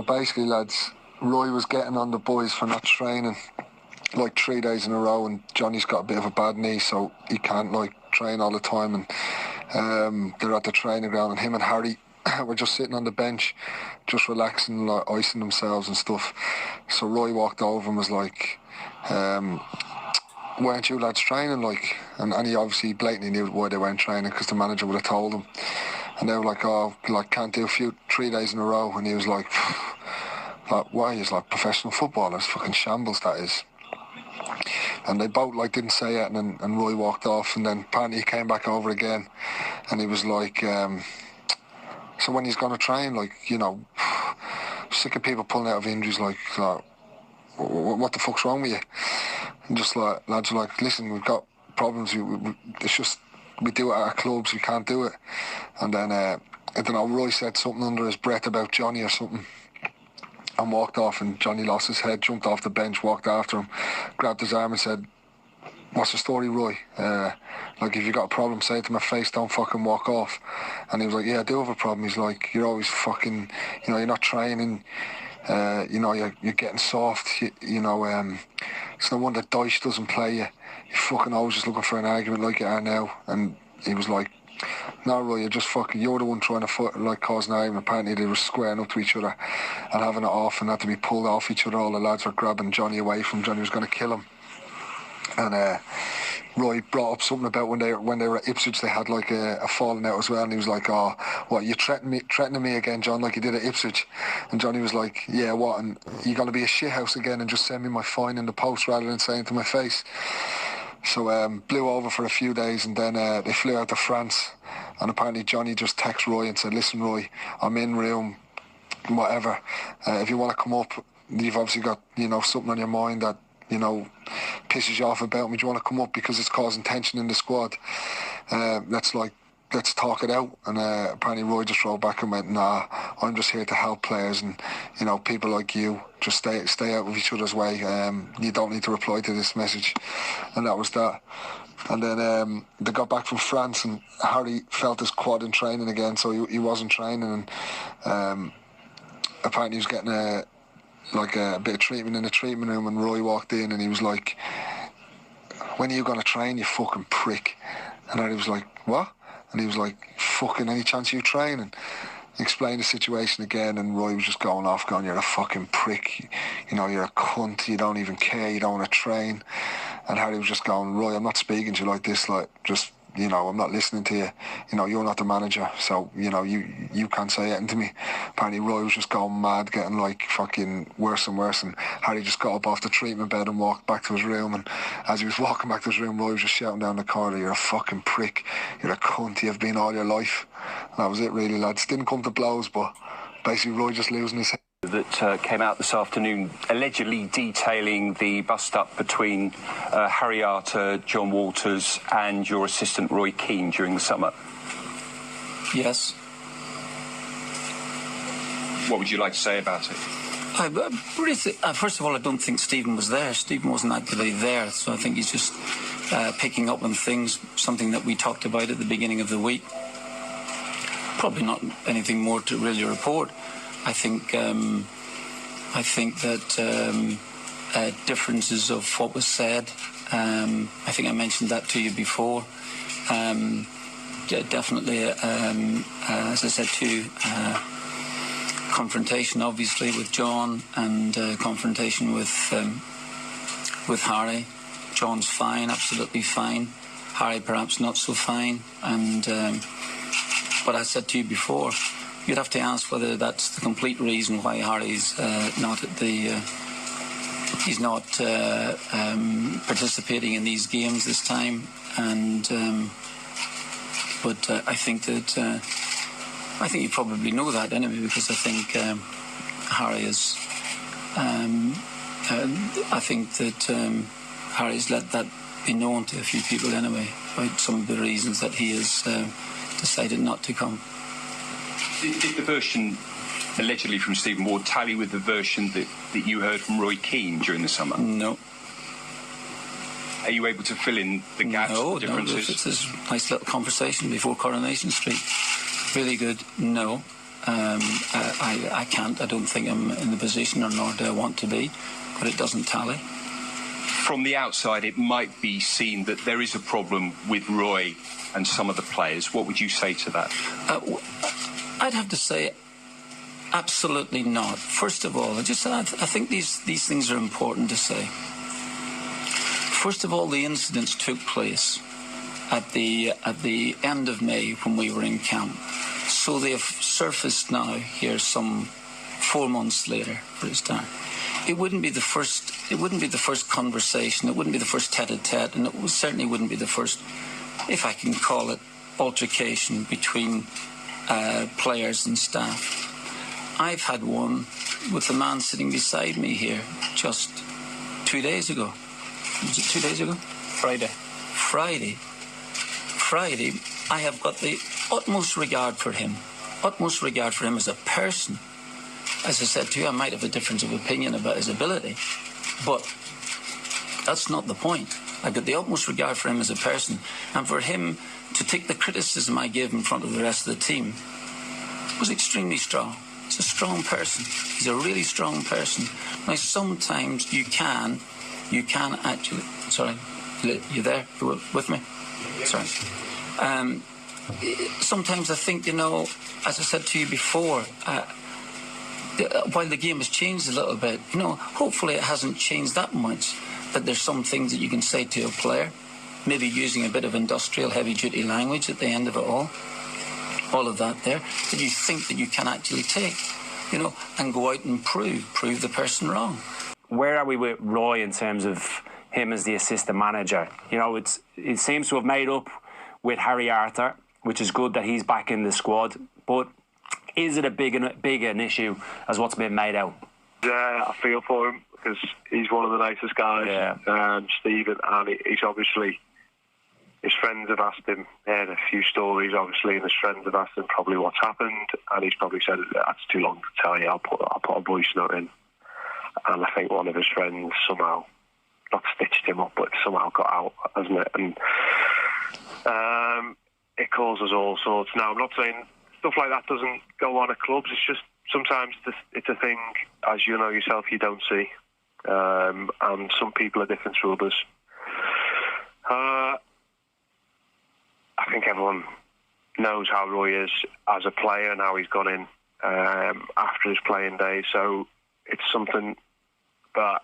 basically, lads, Roy was getting on the boys for not training like 3 days in a row, and Johnny's got a bit of a bad knee, so he can't like train all the time. And they're at the training ground, and him and Harry were just sitting on the bench, just relaxing, like icing themselves and stuff. So Roy walked over and was like, "Why aren't you lads training?" Like, and he obviously blatantly knew why they weren't training, because the manager would have told them. And they were like, "Oh, like can't do 3 days in a row." And he was like, "Why? He's like professional footballers, fucking shambles that is." And they both like didn't say it, and Roy walked off, and then apparently he came back over again, and he was like, "So when he's going to train, like, you know, sick of people pulling out of injuries, like what the fuck's wrong with you?" And just like lads were like, "Listen, we've got problems. It's just we do it at our clubs, we can't do it." And then I don't know, Roy said something under his breath about Johnny or something, and walked off, and Johnny lost his head, jumped off the bench, walked after him, grabbed his arm and said, "What's the story, Roy? Like, if you got a problem, say it to my face, don't fucking walk off." And he was like, "Yeah, I do have a problem." He's like, "You're always fucking, you know, you're not training, you know, you're getting soft, you know, it's no wonder Dyche doesn't play you. You're fucking always just looking for an argument like you are now." And he was like, "No, Roy, you're just fucking, you're the one trying to cause an argument." Apparently they were squaring up to each other and having it off, and had to be pulled off each other. All the lads were grabbing Johnny away from him. Johnny was going to kill him. And Roy brought up something about when they were at Ipswich, they had like a falling out as well, and he was like, "Oh, what, you threatening me again, John, like you did at Ipswich?" And Johnny was like, "Yeah, what, and you going to be a shithouse again and just send me my fine in the post rather than saying it to my face?" So blew over for a few days, and then they flew out to France, and apparently Johnny just texted Roy and said, "Listen, Roy, I'm in room, whatever, if you want to come up, you've obviously got, you know, something on your mind that, you know, pisses you off about me. Do you want to come up because it's causing tension in the squad? Let's talk it out." And apparently Roy just wrote back and went, "Nah, I'm just here to help players, and, you know, people like you, just stay out of each other's way. You don't need to reply to this message." And that was that. And then they got back from France, and Harry felt his quad in training again, so he wasn't training, and apparently he was getting a bit of treatment in the treatment room, and Roy walked in and he was like, "When are you going to train, you fucking prick?" And Harry was like, "What?" And he was like, "Fucking any chance you train?" And explained the situation again, and Roy was just going off, going, "You're a fucking prick, you know, you're a cunt, you don't even care, you don't want to train." And Harry was just going, "Roy, I'm not speaking to you like this, like, just, you know, I'm not listening to you. You know, you're not the manager, so, you know, you can't say anything to me." Apparently Roy was just going mad, getting like fucking worse and worse, and Harry just got up off the treatment bed and walked back to his room, and as he was walking back to his room, Roy was just shouting down the corridor, "You're a fucking prick, you're a cunt, you've been all your life." And that was it really, lads. Didn't come to blows, but basically Roy just losing his head. That came out this afternoon, allegedly detailing the bust-up between Harry Arter, John Walters and your assistant Roy Keane during the summer. Yes. What would you like to say about it? First of all, I don't think Stephen was there. Stephen wasn't actively there, so I think he's just picking up on things, something that we talked about at the beginning of the week. Probably not anything more to really report. I think that differences of what was said. I think I mentioned that to you before. Definitely, as I said too, confrontation obviously with John, and confrontation with Harry. John's fine, absolutely fine. Harry perhaps not so fine. And but I said to you before, you'd have to ask whether that's the complete reason why Harry's not at the. He's not participating in these games this time, and but I think that I think you probably know that anyway, because I think Harry is. I think that Harry's let that be known to a few people anyway about some of the reasons that he has decided not to come. Did the version allegedly from Stephen Ward tally with the version that you heard from Roy Keane during the summer? No. Are you able to fill in the gaps, the differences? No, it's a nice little conversation before Coronation Street. Really good. No. I can't. I don't think I'm in the position, or nor do I want to be, but it doesn't tally. From the outside, it might be seen that there is a problem with Roy and some of the players. What would you say to that? I'd have to say absolutely not. First of all, I think these things are important to say. First of all, the incidents took place at the end of May when we were in camp. So they have surfaced now here some 4 months later for a start. It wouldn't be the first conversation, it wouldn't be the first tete-a-tete, and it certainly wouldn't be the first, if I can call it, altercation between players and staff. I've had one with the man sitting beside me here just 2 days ago. Was it 2 days ago? Friday. I have got the utmost regard for him as a person. As I said to you, I might have a difference of opinion about his ability, but that's not the point. I've got the utmost regard for him as a person, and for him to take the criticism I gave in front of the rest of the team was extremely strong. He's a strong person. He's a really strong person. Now, sometimes you can actually... Sorry, you there? You with me? Sorry. Sometimes I think, as I said to you before, while the game has changed a little bit, hopefully it hasn't changed that much, that there's some things that you can say to a player, maybe using a bit of industrial heavy-duty language at the end of it all of that there, that you think that you can actually take, and go out and prove the person wrong. Where are we with Roy in terms of him as the assistant manager? It seems to have made up with Harry Arter, which is good that he's back in the squad, but is it a big an issue as what's been made out? Yeah, I feel for him because he's one of the nicest guys, Stephen, and he's obviously, his friends have asked him, he had a few stories obviously, and his friends have asked him probably what's happened, and he's probably said, that's too long to tell you, I'll put a voice note in. And I think one of his friends somehow, not stitched him up, but somehow got out, hasn't it? And it causes all sorts. Now, I'm not saying stuff like that doesn't go on at clubs. It's just sometimes it's a thing, as you know yourself, you don't see. And some people are different to others. I think everyone knows how Roy is as a player and how he's gone in after his playing days. So it's something that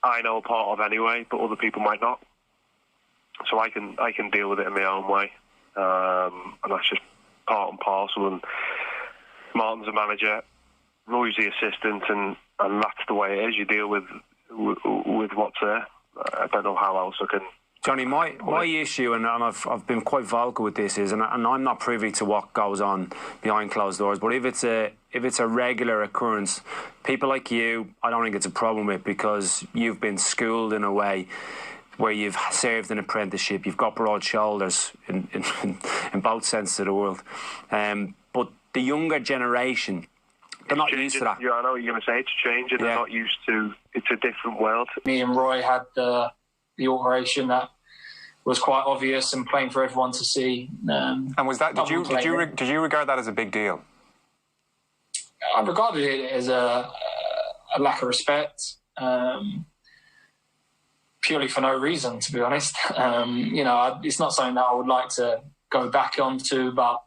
I know a part of anyway, but other people might not. So I can deal with it in my own way. And that's just part and parcel. And Martin's the manager, Roy's the assistant, and that's the way it is. You deal with what's there. I don't know how else I can. Johnny, my issue, and I've been quite vocal with this, is, and I'm not privy to what goes on behind closed doors, but if it's a regular occurrence, people like you, I don't think it's a problem with, because you've been schooled in a way where you've served an apprenticeship, you've got broad shoulders in both senses of the world. But the younger generation, they're not used to that. Yeah, I know what you're going to say. It's changing. They're not used to. It's a different world. Me and Roy had the alteration that was quite obvious and plain for everyone to see. And was that? Did you regard that as a big deal? I regarded it as a lack of respect. Purely for no reason, to be honest. It's not something that I would like to go back onto, but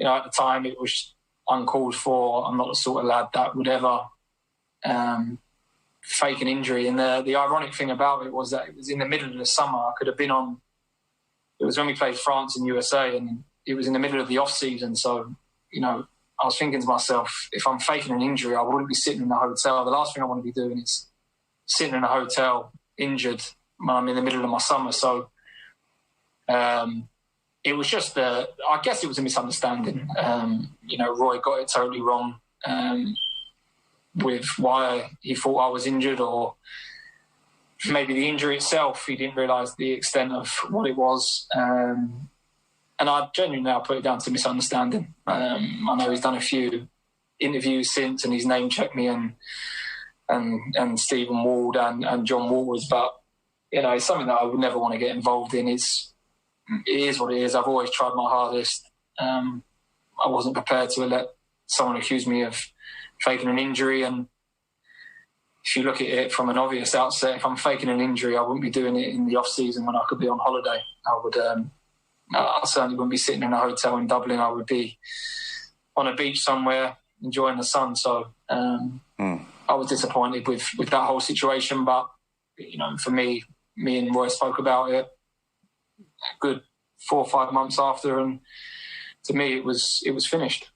at the time it was uncalled for. I'm not the sort of lad that would ever fake an injury. And the ironic thing about it was that it was in the middle of the summer. I could have been on. It was when we played France and USA, and it was in the middle of the off season. So I was thinking to myself, if I'm faking an injury, I wouldn't be sitting in the hotel. The last thing I want to be doing is sitting in a hotel injured when I'm in the middle of my summer. So it was just I guess it was a misunderstanding. Roy got it totally wrong with why he thought I was injured, or maybe the injury itself, he didn't realise the extent of what it was. And I genuinely now put it down to misunderstanding. I know he's done a few interviews since, and he's name-checked me and Stephen Ward and John Walters, but it's something that I would never want to get involved in. It is what it is. I've always tried my hardest. I wasn't prepared to let someone accuse me of faking an injury. And if you look at it from an obvious outset, if I'm faking an injury, I wouldn't be doing it in the off season when I could be on holiday. I certainly wouldn't be sitting in a hotel in Dublin. I would be on a beach somewhere enjoying the sun. So I was disappointed with that whole situation. But, for me and Roy spoke about it a good 4 or 5 months after, and to me it was finished.